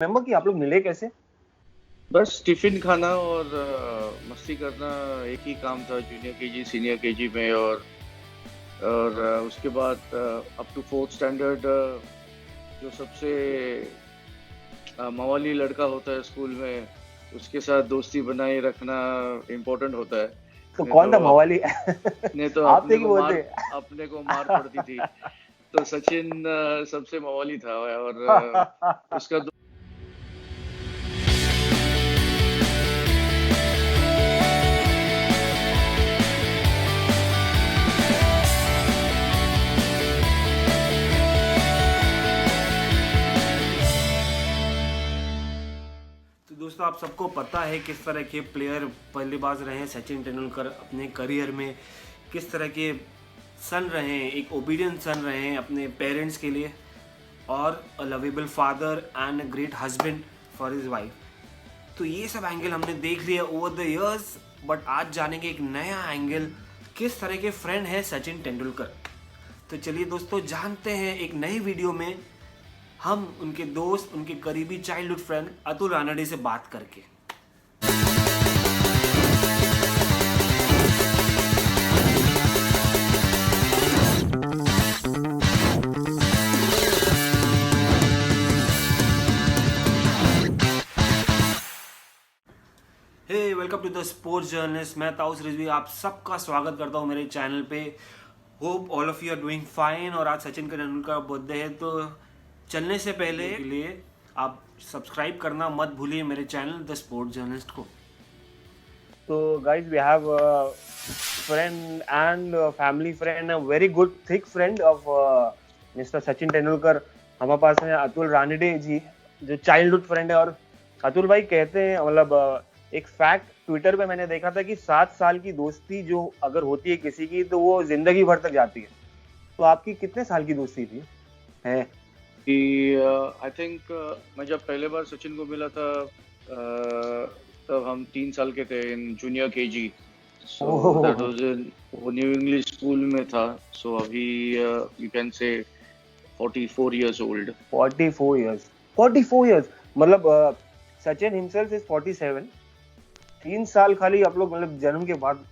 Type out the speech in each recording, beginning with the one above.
Remember कि आप लोग मिले कैसे? बस टिफिन खाना और मस्ती करना एक ही काम था जूनियर केजी सीनियर केजी में। और उसके बाद अप टू फोर्थ स्टैंडर्ड जो सबसे मवाली लड़का होता है स्कूल में उसके साथ दोस्ती बनाए रखना इम्पोर्टेंट होता है। तो नहीं कौन तो था मवाली? नहीं तो आप थे कि वो थे? अपने को मार पड़ती थी। तो सचिन सबसे मवाली था और उसका तो दोस्तों आप सबको पता है किस तरह के प्लेयर बल्लेबाज रहे हैं सचिन तेंदुलकर अपने करियर में, किस तरह के सन रहे हैं, एक ओबीडियंट सन रहे हैं अपने पेरेंट्स के लिए और a lovable father and a great husband for his wife. तो ये सब एंगल हमने देख लिया ओवर द इयर्स, बट आज जानेंगे एक नया एंगल, किस तरह के फ्रेंड है सचिन तेंदुलकर। तो चलिए दोस्तों जानते हैं एक नई वीडियो में हम उनके दोस्त, उनके करीबी चाइल्डहुड फ्रेंड अतुल रानडे से बात करके। Hey welcome to the sports journalist. मैं ताउस रिजवी आप सबका स्वागत करता हूँ मेरे चैनल पे। Hope all of you are doing fine. और आज सचिन तेंदुलकर का बर्थडे है, तो चलने से पहले के लिए आप सब्सक्राइब करना मत भूलिए मेरे चैनल द स्पोर्ट्स जर्नलिस्ट को। So guys, we have a friend and a family friend, a very good thick friend of Mr. Sachin Tendulkar. हमारे पास है अतुल रानडे जी, जो चाइल्डहुड फ्रेंड है। और अतुल भाई कहते हैं, मतलब एक फैक्ट ट्विटर पे मैंने देखा था कि 7 साल की दोस्ती जो अगर होती है किसी की तो वो जिंदगी भर तक जाती है। तो आपकी कितने साल की दोस्ती थी? है कि आई थिंक मैं जब पहले बार सचिन को मिला था तब हम 3 साल के थे in junior KG. So that was in वो न्यू इंग्लिश स्कूल में था। सो अभी you can say 44 years old। 44 years, 44 years, मतलब सचिन हिमसेल्फ इज 47। 3 साल खाली आप लोग, मतलब जन्म के बाद।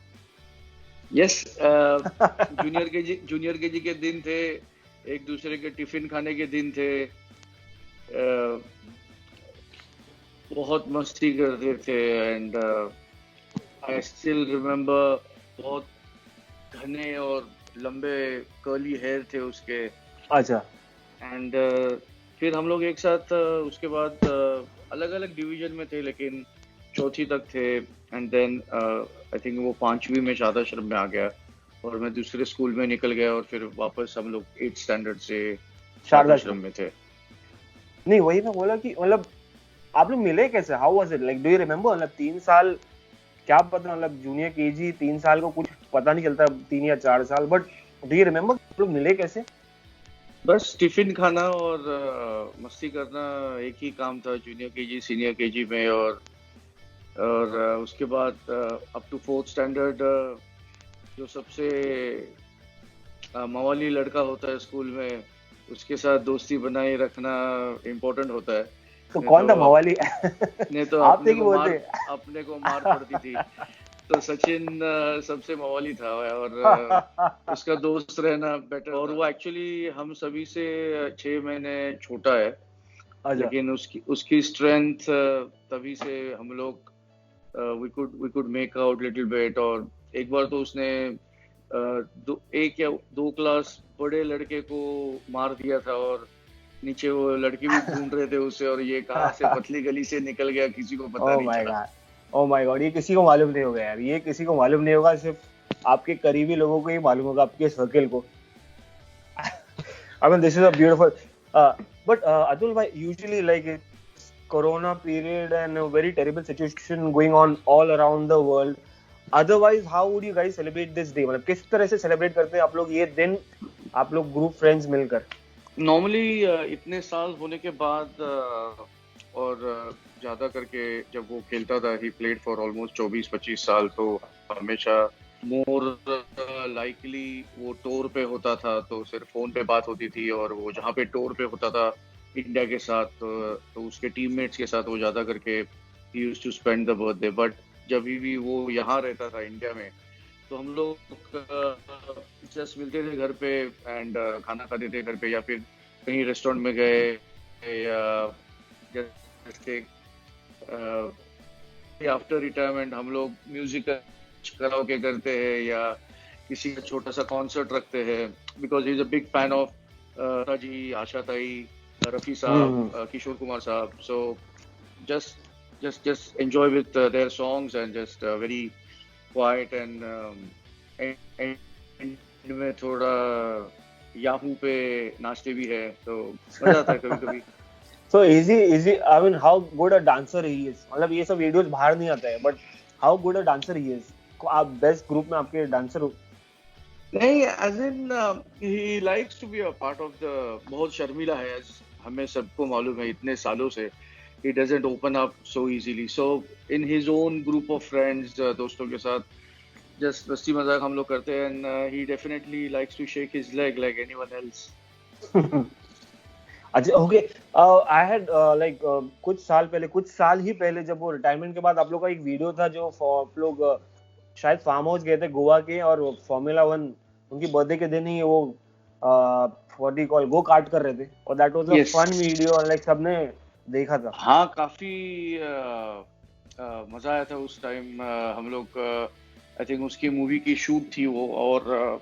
यस, जूनियर केजी के दिन थे, एक दूसरे के टिफिन खाने के दिन थे। बहुत मस्ती करते थे एंड आई स्टिल रिमेम्बर बहुत घने और लंबे कर्ली हेयर थे उसके। अच्छा। एंड फिर हम लोग एक साथ उसके बाद अलग अलग डिवीजन में थे, लेकिन चौथी तक थे। एंड देन आई थिंक वो 5वीं में शादाश्रम में आ गया और मैं दूसरे स्कूल में निकल गया और फिर वापस हम लोग 8th स्टैंडर्ड से शादाश्रम में थे। नहीं, वही मैं बोला कि मतलब आप लोग मिले कैसे? How was it like? Do you remember? मतलब 3 साल, क्या पता, मतलब जूनियर केजी 3 साल को कुछ पता नहीं चलता, 3 या 4 साल, बट डू यू रिमेम्बर आप लोग मिले कैसे? बस टिफिन खाना और मस्ती करना एक ही काम था जूनियर केजी सीनियर केजी में। और उसके बाद अप टू फोर्थ स्टैंडर्ड जो सबसे मवाली लड़का होता है स्कूल में उसके साथ दोस्ती बनाए रखना इम्पोर्टेंट होता है। तो कौन था मवाली? नहीं तो आप थे कि वो थे? अपने को मार पड़ती थी। तो सचिन सबसे मवाली था और उसका दोस्त रहना बेटर। और वो एक्चुअली हम सभी से 6 महीने छोटा है। अच्छा। लेकिन उसकी स्ट्रेंथ तभी से हम लोग we could make out little bit. और एक बार तो उसने एक या 2 क्लास बड़े लड़के को मार दिया था और नीचे वो लड़की भी ढूंढ रहे थे उसे, और ये कहाँ से पतली गली से निकल गया किसी को पता नहीं चला। ओह माय गॉड, ये किसी को मालूम नहीं होगा यार, ये किसी को मालूम नहीं होगा, सिर्फ आपके करीबी लोगों को ही मालूम होगा, आपके सर्कल को। I mean, this is a beautiful, but Atul bhai, usually like it's Corona period and a very terrible situation going on all around the world. Otherwise, how would you guys celebrate this day? मतलब किस तरह से celebrate करते हैं आप लोग ये दिन, आप लोग ग्रुप फ्रेंड्स मिलकर? नॉर्मली इतने साल होने के बाद और ज्यादा करके जब वो खेलता था, ही प्लेड फॉर ऑलमोस्ट 24-25 साल, तो हमेशा मोर लाइकली वो टूर पे होता था तो सिर्फ फोन पे बात होती थी। और वो जहाँ पे टूर पे होता था इंडिया के साथ, तो उसके टीममेट्स के साथ वो ज़्यादा करके ही used to spend the birthday. But जब भी वो यहाँ रहता था इंडिया में, तो हम लोग जस्ट मिलते थे घर पे एंड खाना खाते थे घर पे, या फिर कहीं रेस्टोरेंट में गए, या जैसे आफ्टर रिटायरमेंट हम लोग म्यूजिक कराओके करते हैं या किसी का छोटा सा कॉन्सर्ट रखते हैं, because he is a big fan of जी, आशा ताई, रफी साहब, किशोर कुमार साहब। सो just enjoy with their songs and just very quiet and में थोड़ा याहू पे नाचते भी है, तो मजा आता है कभी कभी। So is he I mean how good a dancer he is? मतलब ये सब वीडियोस बाहर नहीं आता है, but how good a dancer he is? आप बेस्ट ग्रुप में आपके डांसर हो? नहीं, as in he likes to be a part of the, बहुत शर्मीला है, as हमें सबको मालूम है इतने सालों से। He doesn't open up so easily. So in his own group of friends, दोस्तों के साथ just मस्ती मजाक हम लोग करते हैं, and he definitely likes to shake his leg like anyone else. अच्छा, ओके। आई हैड लाइक कुछ साल ही पहले जब वो रिटायरमेंट के बाद आप लोग का एक वीडियो था जो आप लोग शायद फार्म हाउस गए थे गोवा के, और फॉर्मूला 1 उनकी बर्थडे के दिन ही वो what do you call go kart कर रहे थे, और that was a Yes. Fun video, और लाइक सबने देखा था। हाँ, काफी मजा आया था उस टाइम। हम लोग आई थिंक उसकी मूवी की शूट थी वो, और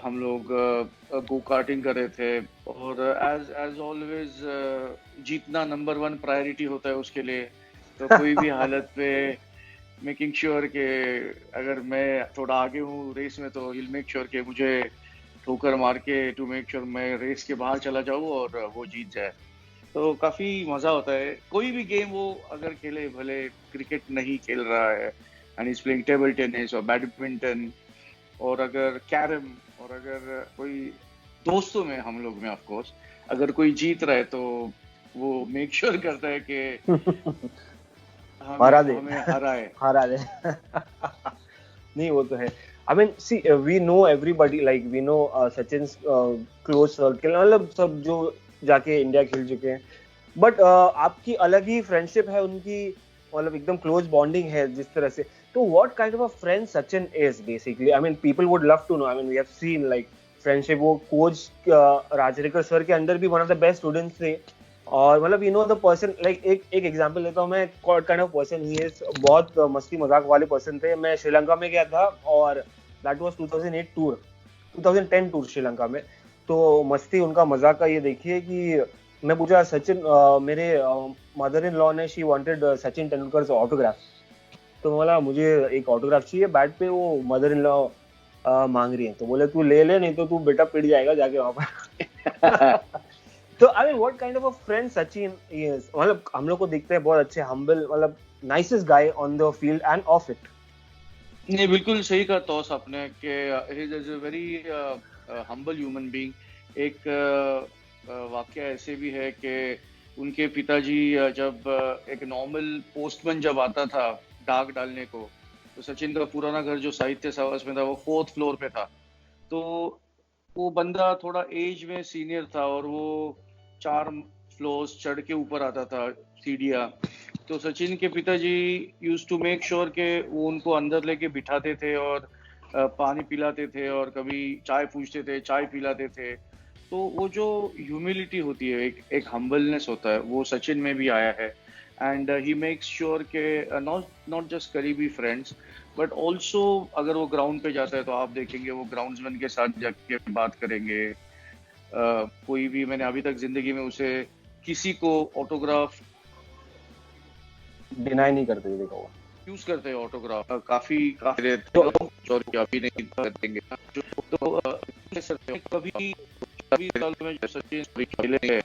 हम लोग गो कार्टिंग कर रहे थे, और एज ऑलवेज जीतना नंबर 1 प्रायोरिटी होता है उसके लिए। तो कोई भी हालत पे मेकिंग श्योर के अगर मैं थोड़ा आगे हूँ रेस में, तो विल मेक श्योर के मुझे ठोकर मार के टू मेक श्योर मैं रेस के बाहर चला जाऊँ और वो जीत जाए। तो काफी मजा होता है। कोई भी गेम वो अगर खेले, भले क्रिकेट नहीं खेल रहा है and is playing table tennis और बैडमिंटन, और अगर कैरम, और अगर कोई दोस्तों में हम लोग में ऑफ कोर्स अगर कोई जीत रहा है, तो वो मेक श्योर करता है कि हमें हरा दे। नहीं, वो तो है। I mean, see, we know everybody, like we know Sachin's close circle, मतलब सब जो जाके इंडिया खेल चुके हैं, बट आपकी अलग ही फ्रेंडशिप है उनकी, मतलब एकदम क्लोज बॉन्डिंग है जिस तरह से। तो what kind of a friend Sachin is basically? I mean people would love to know. I mean we have seen like friendship, वो कोच राजरेकर सर के अंडर भी one of the best students थे, और मतलब you know the person, like एक example लेता हूँ मैं, what kind of person he is. बहुत मस्ती मजाक वाले पर्सन थे। मैं श्रीलंका में गया था, और दैट वाज 2010 टूर श्रीलंका में। तो मस्ती उनका मजाक का ये देखिए कि मैं पूछा सचिन, मेरे मदर इन लॉ ने she wanted Sachin Tendulkar autograph, तो बोला मुझे एक ऑटोग्राफ चाहिए बैट पे, वो मदर इन लॉ मांग रही है, तो बोले तू ले ले, नहीं तो तू बेटा पिट जाएगा जाके वहां पर। तो I mean what kind of a friend Sachin is? मतलब हम लोग को दिखते हैं बहुत अच्छे, हम्बल, मतलब nicest guy on the field end of it. नहीं, बिल्कुल सही कहा तौस आपने कि ही is a very humble human being. एक वाकया ऐसे भी है कि उनके पिताजी जब एक नॉर्मल पोस्टमैन जब आता था डाक डालने को, तो सचिन का पुराना घर जो साहित्य सावस में था वो 4th फ्लोर पे था। तो वो बंदा थोड़ा एज में सीनियर था, और वो 4 फ्लोर्स चढ़ के ऊपर आता था सीढ़ियाँ। तो सचिन के पिताजी यूज्ड टू मेक श्योर के वो उनको अंदर लेके बिठाते थे, और पानी पिलाते थे, और कभी चाय पूछते थे, चाय पिलाते थे। तो वो जो ह्यूमिलिटी होती है, एक हम्बलनेस होता है, वो सचिन में भी आया है। एंड ही मेक्स श्योर के नॉट जस्ट करीबी फ्रेंड्स, बट ऑल्सो अगर वो ग्राउंड पे जाता है, तो आप देखेंगे वो ग्राउंड्समैन के साथ जाके बात करेंगे। कोई भी, मैंने अभी तक जिंदगी में उसे किसी को ऑटोग्राफ डिनाई नहीं करते देखा हुआ। यूज करते हैं ऑटोग्राफ काफी सॉरी अभी नहीं करेंगे। तो कभी साल में जो सचिन खेले हैं,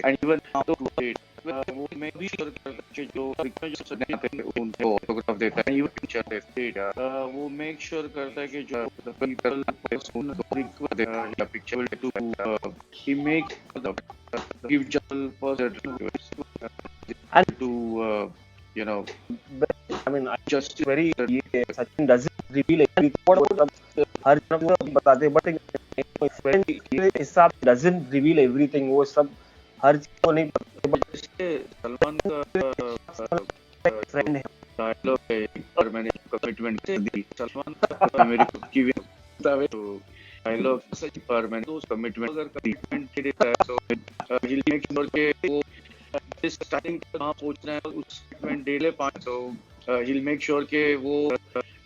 एंड इवन वो मैं भी जो उनको ऑटोग्राफ देता है, वो मेक श्योर करता है कि जो picture to he make give to you know, I mean, just very Sachin doesn't reveal everything. हर जगह बताते, but friend हिसाब doesn't reveal everything. वो सब हर चीज को नहीं पता, जैसे सलमान का फ्रेंड है। डायलॉग है, और मैंने कमिटमेंट दी सलमान का मेरी खुद की भी तो डायलॉग सच पर मैंने तो कमिटमेंट अगर कमिटमेंट के देता है तो he'll make sure के वो जिस टाइम पे वहाँ पहुँचना है उस कमिटमेंट डेले 500 he'll make sure के वो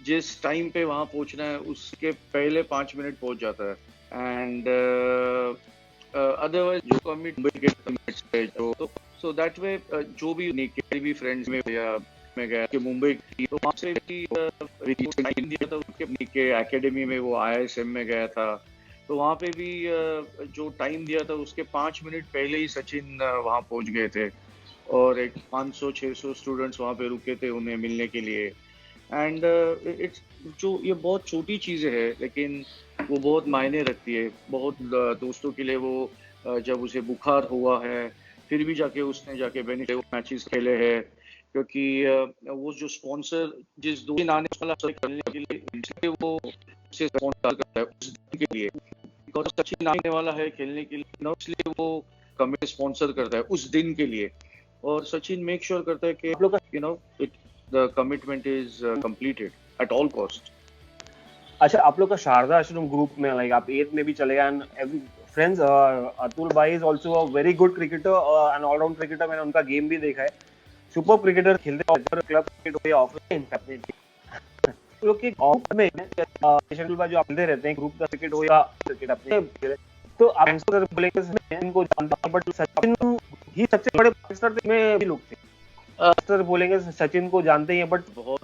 जिस टाइम पे वहाँ पहुँचना है उसके पहले 5 मिनट पहुँच जाता है। एंड अदरवाइज जो कमिटमेंट्स पे जो तो सो दैट वे जो भी निके भी फ्रेंड्स में या मैं गया कि मुंबई की तो वहाँ से भी टाइम दिया था उसके निके एकेडमी में, वो IISM में गया था तो वहाँ पे भी जो टाइम दिया था उसके 5 मिनट पहले ही सचिन वहाँ पहुँच गए थे और एक 500-600 स्टूडेंट्स वहाँ पे रुके थे उन्हें मिलने के लिए। एंड इट्स जो ये बहुत छोटी चीज़ें हैं लेकिन वो बहुत मायने रखती है। बहुत दोस्तों के लिए वो जब उसे बुखार हुआ है फिर भी जाके उसने जाके बेनिफिट मैचेस खेले हैं क्योंकि वो जो स्पॉन्सर जिस 2 दिन आने वाला खेलने के लिए इसलिए वो उसे स्पॉन्सर करता है उस दिन के लिए, और सचिन आने वाला है खेलने के लिए ना इसलिए वो कमिटी स्पॉन्सर करता है उस दिन के लिए। और सचिन मेक श्योर करता है कि आप लोग का, you know it the commitment is completed at all cost. अच्छा आप लोग का शारदा आश्रम ग्रुप में लाइक आप 8th में भी चले गए एंड एवरी फ्रेंड्स, अतुल भाई is also a very good cricketer and allround cricketer. मैंने उनका गेम भी देखा है, सुपर क्रिकेटर खेलते हैं, क्लब क्रिकेट हो या ऑफलाइन लोग के ग्रुप में शेड्यूल जो आप खेलते रहते हैं ग्रुप का क्रिकेट हो या क्रिकेट अपने, तो आप आंसर बोलेंगे इनको जानता हूं बट सचिन ही सबसे बड़े मास्टर में भी लोग थे, मास्टर बोलेंगे सचिन को जानते ही हैं बट बहुत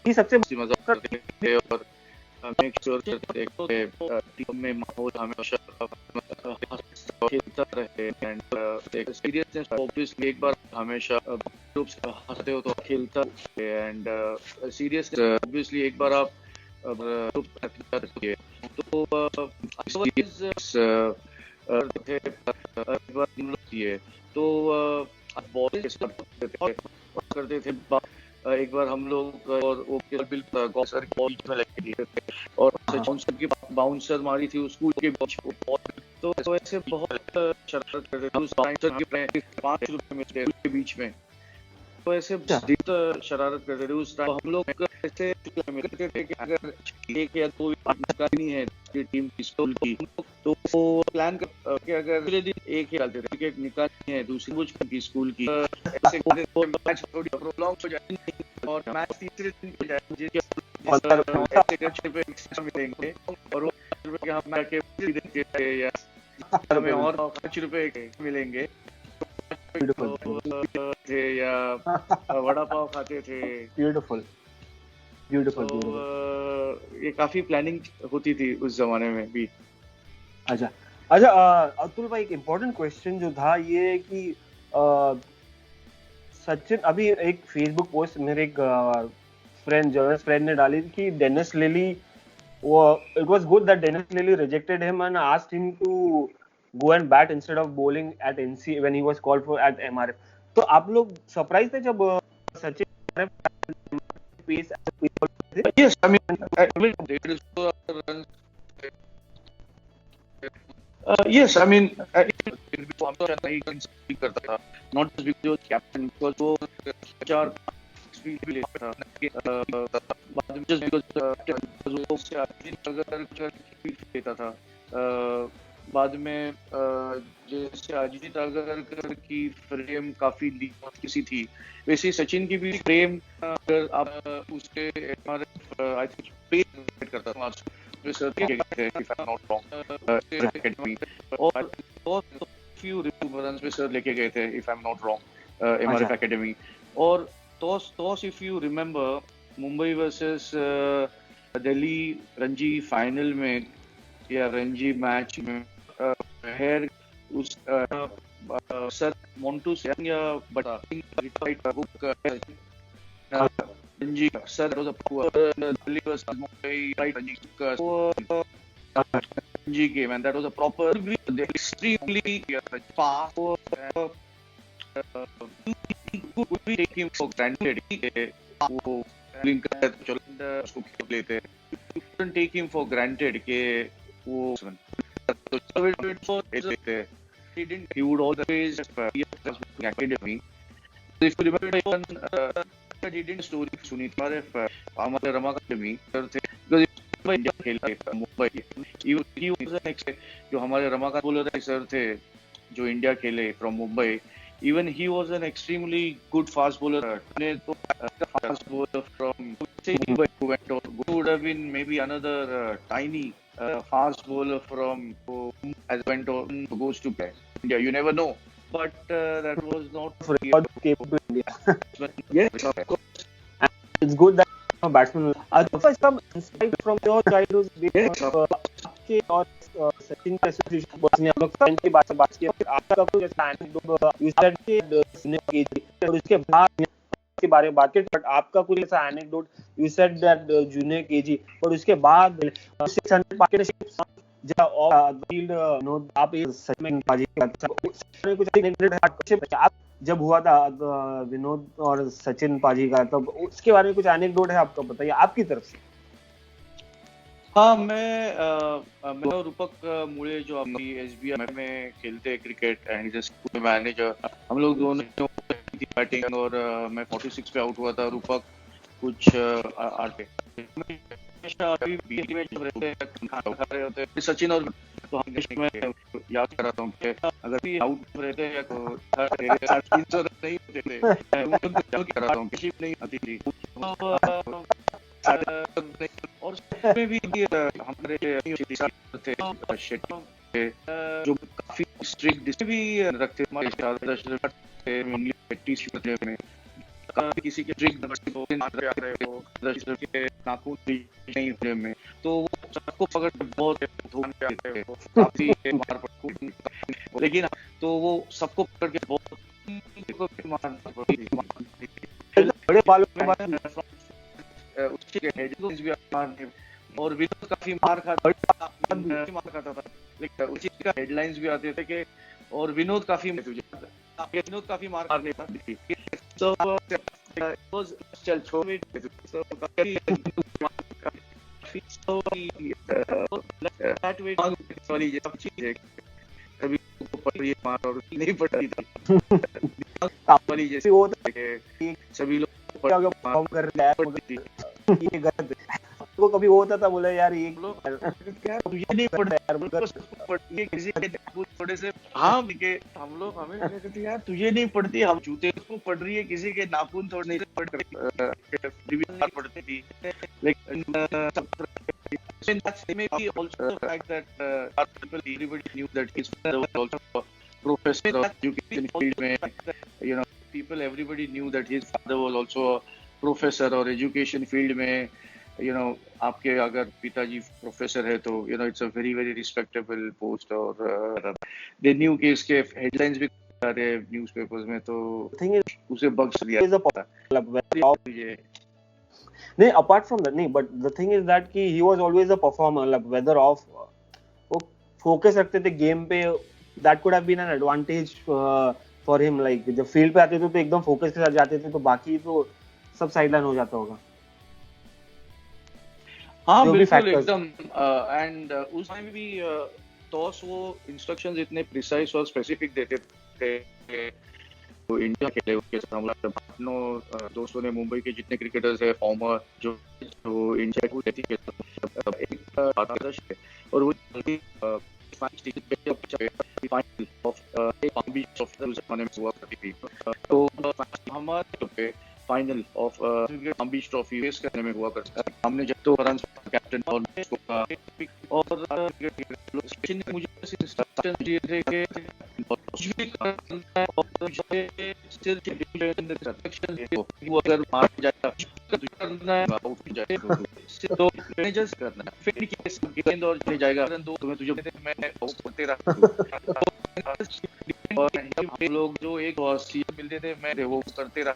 ही सबसे मजा करते थे और मेक श्योर करते थे टीम में माहौल हमेशा खेलता रहे एंड सीरियसनेस ऑब्वियसली एक बार हमेशा ग्रुप से हंसते हो तो खेलता एंड सीरियसनेस ऑब्वियसली एक बार आप ग्रुप रखिए तो तो बॉल करते थे। एक बार हम लोग और वो बिल्कुल गॉसर बॉल में लग दिए थे और बाउंसर की बाउंसर मारी थी स्कूल के बीच तो ऐसे बहुत शरारत करते थे उस बाउंसर के 5 रुपए मिलते के बीच में, तो ऐसे शरारत करते थे उस टाइम हम लोग ऐसे मिलते थे कि अगर एक या दो निकालनी है टीम की स्कूल की तो वो प्लान कि अगर दूसरे दिन एक ही डालते थे कि निकालनी है दूसरी कुछ की स्कूल की, ऐसे मैच थोड़ी प्रोलॉन्ग हो जाए और मैच तीसरे दिन हो जाए जिसके पे मिलेंगे और वो रुपए हम के देते थे या हमें और 5 रुपए मिलेंगे थे या वड़ा पाव खाते थे। ब्यूटीफुल तो ये काफी प्लानिंग होती थी उस जमाने में भी। अच्छा अतुल भाई एक इम्पोर्टेंट क्वेश्चन जो था ये है कि सचिन अभी एक फेसबुक पोस्ट मेरे एक फ्रेंड जर्नलिस्ट फ्रेंड ने डाली थी कि डेनिस लिली वो it was good that Dennis Lillee rejected him and asked him to go and bat instead of bowling at NC when he was called for at MRF. तो आप लोग surprise थे जब Sachin pace Yes, I mean, there is runs. Yes, I mean, नहीं करता था, not just because he was captain, because वो 4 speed भी लेता था, बाद में just because वो से अगर लेता था, बाद में जैसे अजीत अगरकर की फ्रेम काफी किसी थी वैसे सचिन की भी फ्रेम अगर आप उसके आई थिंक पेड करता था और बहुत फ्यू रन्स पे सर लेके गए थे if I am not wrong MRF academy. और toss if you remember Mumbai versus Delhi Ranji final में या रणजी मैच में हेयर उस सर मोंटू सिंह या बटा Ranji sir Delhi versus Mumbai right Ranji game and that was a proper extremely fast take him for granted वो link चलो उसको लेते हैं टेक हिम फॉर ग्रांटेड के वो he would always be academy. So if you remember one he didn't story सुनी थी हमारे रमाकांत में सर थे because इंडिया खेला है Mumbai he was an ex जो हमारे रमाकांत बोलर सर थे जो इंडिया खेले from Mumbai. Even he was an extremely good fast bowler. Fast bowler from Mumbai who went on. Would have been maybe another tiny fast bowler from who has went on goes to play India. You never know. But that was not For record came to India. Yes, of course. It's good that batsman. First, some insight from your childhood Yes, आपके और सचिन का association personally हम लोग friend की बात की आपका कुछ ऐसा एनेक्डोट यू सेड कि और उसके बाद के बारे में बात की बट आपका कुछ ऐसा anecdote you said that junior KG और उसके बाद 600 पार्टनरशिप फील्ड नो आप सचिन पाजी का कुछ एनेक्डोट आप जब हुआ था विनोद और सचिन पाजी का तब उसके बारे में कुछ एनेक्डोट है आपको बताइए आपकी तरफ से. हाँ मैं और रूपक मुळे जो अभी SBI में खेलते हैं cricket and is school manager हम लोग दोनों की बैटिंग और मैं 46 पे आउट हुआ था रूपक कुछ 8 पे हमेशा अभी बीच में जब रहते हैं खाना खा रहे होते हैं सचिन और तो हम मैं याद कर रहा हूँ कि अगर भी आउट रहते हैं तो 300 नहीं होते थे मैं कर रहा हूँ किसी नहीं आती थी और उसमें भी हमारे थे जो काफी स्ट्रिक्ट डिसिप्लिन भी रखते थे में किसी के स्ट्रिक्ट नाखून नहीं होने में तो वो सबको पकड़ के बहुत धोने आते थे काफी मार पड़ती लेकिन तो वो सबको पकड़ के बहुत मार पड़ती बड़े बालों उसके हेडलाइंस भी मारने और विनोद काफी मार खाता था लेकिन उसी का हेडलाइंस भी आते थे कि और विनोद काफी मार मारने तो चल छोड़ कभी पड़ रही है मार और नहीं पड़ रही थी जैसे वो सभी लोग परफॉर्म कर रहे हैं ये गलत है वो कभी वो होता था बोला यार ये क्या तुझे नहीं पड़ता यार पड़ती किसी के थोड़े से हाँ हम लोग हमें कहते यार तुझे नहीं पड़ती हम जूते को पड़ रही है किसी के नाखून थोड़े नहीं पड़ रही पड़ती थी लेकिन also the fact that everybody knew that he's also a professor of education field में everybody knew that his father was also a professor और education field में आपके अगर पिताजी प्रोफेसर है तो it's a very very respectable post और they knew कि इसके हेडलाइंस भी आ रहे न्यूज़पेपर्स में तो उसे बख्श दिया नहीं अपार्ट फ्रॉम दैट नहीं but the thing is that कि he was always a performer like whether of वो फोकस रखते थे गेम पे that could have been an advantage for him like जब फील्ड पे आते थे तो एकदम फोकस के साथ जाते थे तो बाकी तो सब साइडलाइन हो जाता होगा. हाँ बिल्कुल एकदम एंड उस टाइम भी टॉस वो इंस्ट्रक्शंस इतने प्रिसाइज और स्पेसिफिक देते थे तो इंडिया खेले उसके साथ हम लोग दोस्तों ने मुंबई के जितने क्रिकेटर्स है फॉर्मर जो इंडिया को लेती है एक आदर्श है और वो फाइनल ऑफ एक बीच ऑफ द हुआ करती थी तो हमारे पे final of beach trophy face करने में हुआ करता है हमने जब तो रन कैप्टन और मुझे इंस्ट्रक्शन दिए थे कि अगर मार जाए आउट जाए तो मैनेजर्स करना फिर गेंद और चले जाएगा दो तुम्हें तुझे मैं करते रहा और हम लोग जो एक मिलते थे मैं वो करते रहा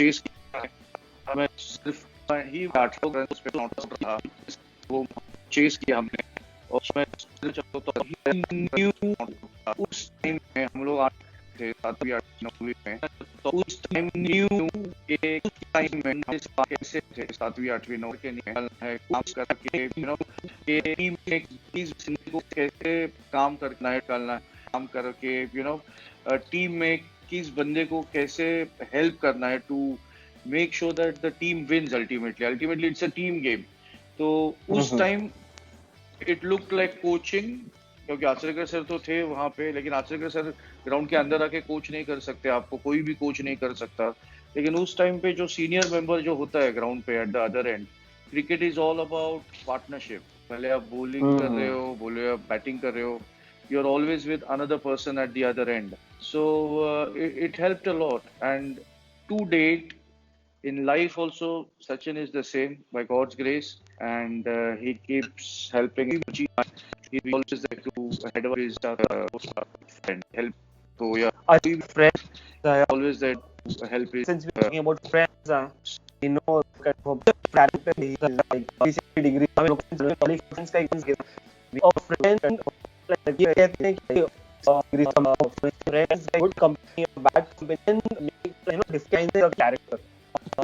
मैं सिर्फ ही 8 रन उस पे नॉट आउट रहा वो चेस किया हमने और मैं उस टाइम में हम लोग थे 7वीं 8वीं में तो उस टाइम एक टाइम में कैसे थे 7वीं 8वीं 9वीं के निकल है काम करके टीम एक चीज को कैसे काम करना है काम करके टीम में किस बंदे को कैसे हेल्प करना है to make sure that the team wins ultimately it's a team game. तो उस time it look like coaching, क्योंकि आचरेकर सर तो थे वहां पे, लेकिन आचरेकर सर ग्राउंड के अंदर आके कोच नहीं कर सकते, आपको कोई भी कोच नहीं कर सकता. लेकिन उस टाइम पे जो सीनियर मेंबर जो होता है ग्राउंड पे eight the other and, cricket is all about partnership. भले आप बॉलिंग कर रहे हो, बोले आप बैटिंग कर रहे हो, you are always with another person at the other end. So it helped a lot. And to date in life also, Sachin is the same by God's grace, and he keeps helping. He's always there to head over his friend, help. So yeah, I friends. Always there to help his. Since we're talking about friends, you know, kind of parent like 360 degree. I mean, friends का एक we are friends. Like ये कहते हैं कि friends like good company, bad company, you know, define their character.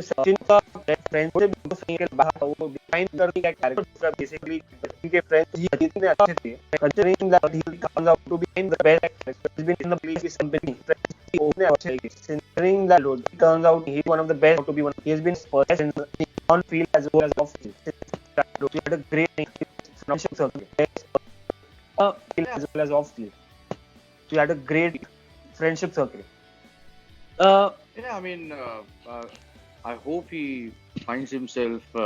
Sachin का friend से बिल्कुल सही के बाहर वो डिफाइन करने का कैरेक्टर बेसिकली सचिन के फ्रेंड्स ही जितने अच्छे थे, considering that he comes out to be in the best character has been in the previous company. Friends ही उतने अच्छे थे, considering that load he turns out he is one of the best to be one. He has been first in on field as well as off field. He had a great friendship circle as well as off field. So he had a great friendship circle. Yeah, I mean, I hope he finds himself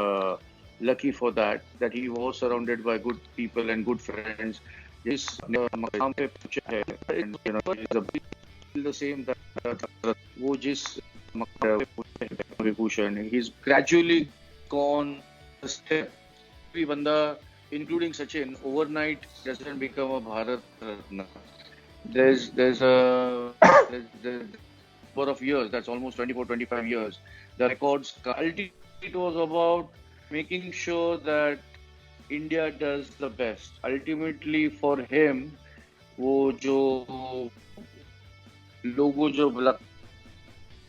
lucky for that he was surrounded by good people and good friends. Yes, मकाम पे पहुंचा है, and you know, he's a bit the same that वो जिस मकाम पे पहुंचे हैं Vibhushan, he's gradually gone a step. कोई बंदा including Sachin overnight doesn't become a Bharat Ratna. There's number of years, that's almost 24-25 years, the records. It was about making sure that India does the best. Ultimately for him, वो जो logo जो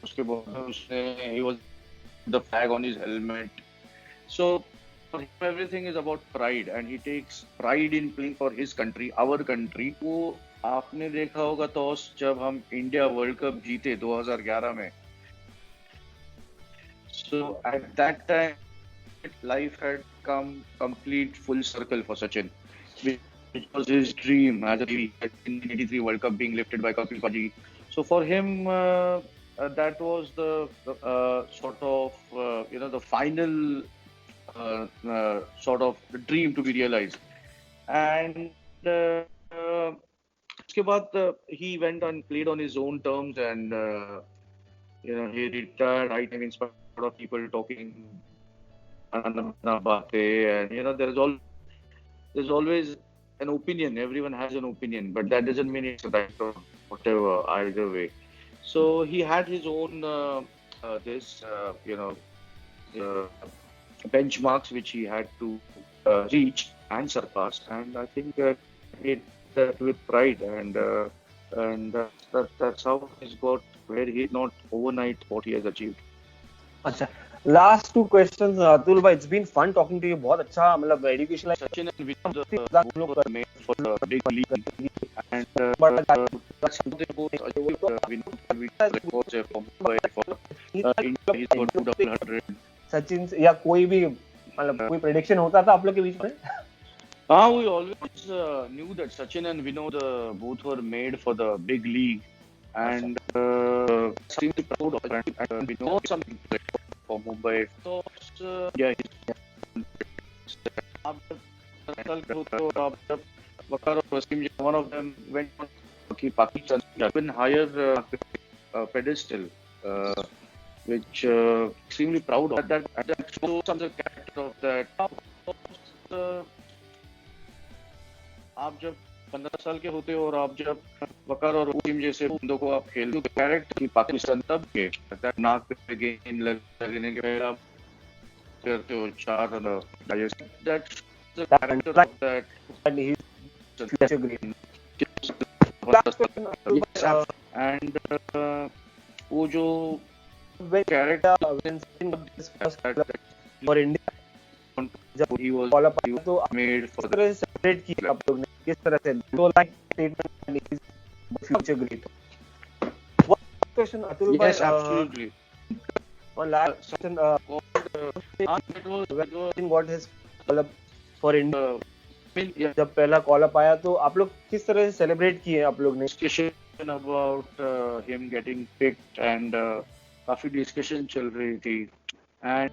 उसके बाद उसने, he was the flag on his helmet. So for him everything is about pride, and he takes pride in playing for his country, our country. वो आपने देखा होगा तो जब हम इंडिया वर्ल्ड कप जीते 2011 में, so at that time life had come complete full circle for Sachin, which was his dream as a 1983 World Cup being lifted by Kapil Paji. So for him that was the sort of you know, the final sort of the dream to be realized. And उसके बाद he went and played on his own terms, and you know, he retired. I think in spite of people talking about it, and you know, there's always an opinion. Everyone has an opinion, but that doesn't mean it's right or whatever. Either way, so he had his own you know, benchmarks which he had to reach and surpass, and I think he did that with pride, and that's how he's got where he's not overnight what he has achieved. अच्छा, last two questions. Atul भाई, it's been fun talking to you. बहुत अच्छा, मतलब educational. Sachin and Vinod were made for the big league, and that's how they both achieved. Vinod records for Mumbai, for India he's got 200. Sachin या कोई भी, मतलब कोई prediction होता था आप लोग के बीच में? We always knew that Sachin and Vinod both were made for the big league, and seemed to be proud of it, and we know something for Mumbai. So yeah, one of them went on to Pakistan, even higher pedestal, which extremely proud of that. That shows some of the character of that. आप जब 15 साल के होते हो और आप जब वकार और वसीम जैसे बंदों को आप खेलते हो, कैरेक्टर की पाकिस्तान तब के नाक पे गेंद लगने के पहले आप करते हो 4 run, that's the character of that, And he's such a great. And वो जो When character when Sachin got his first club for India, जब he was qualified तो made किस for the तरह से सेलिब्रेट किया आप लोग ने, किस तरह से, तो like statement is future great. question, Atul bhai. Yes, absolutely. One last question. It was When got his call up for India, yeah, जब पहला कॉल अप आया तो आप लोग किस तरह से सेलिब्रेट किए आप लोग ने? discussion about him getting picked and काफी डिस्कशन चल रही थी and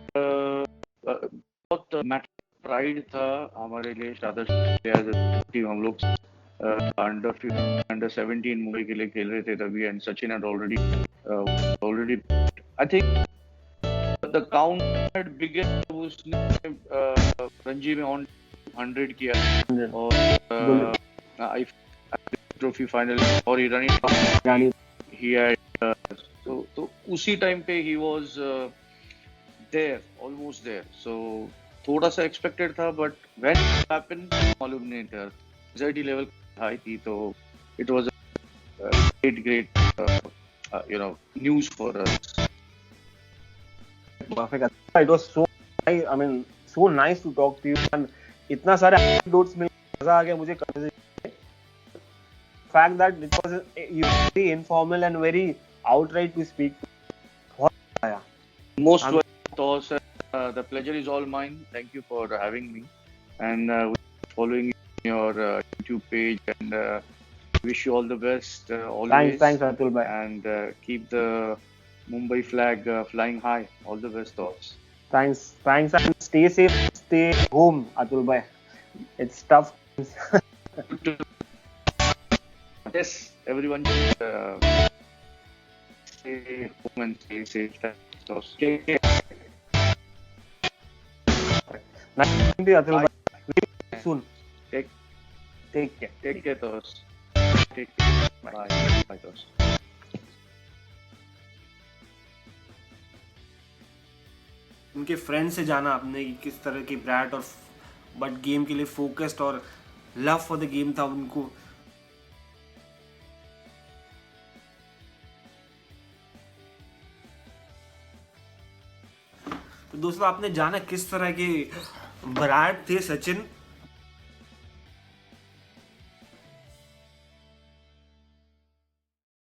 बहुत मैटर प्राइड था हमारे लिए शादर टीम हम लोग अंडर 17 मुंबई के लिए खेल रहे थे तभी and Sachin had already I think the count had begun उसने रणजी में ऑन 100 किया और I ट्रॉफी फाइनल और ही रनिंग he had तो उसी टाइम पे he was there almost there so थोड़ा सा एक्सपेक्टेड था बट when it happened मालूम नहीं था रिजल्ट लेवल हाई थी तो it was a great news for us. Perfect. It was so nice. I mean, so nice to talk to you. And इतना सारे anecdotes मिल मजा आ गया मुझे conversation. Fact that it was very informal and very outright to speak. बहुत मजा आया. Most welcome. The pleasure is all mine. Thank you for having me and following your YouTube page and wish you all the best always. Thanks Atul bhai. And keep the Mumbai flag flying high. All the best thoughts. Thanks and stay safe. Stay home, Atul bhai. It's tough. Yes, everyone stay home and stay safe. So stay. Nice to meet you, Atul bhai. We'll meet soon. Take Take care. Take care, Tos. Take care. Bye, Tos. उनके friend से जाना आपने कि किस तरह की brat और but game के लिए फोकस्ड और लव फॉर द गेम था उनको. तो दोस्तों आपने जाना किस तरह के ब्रैट थे सचिन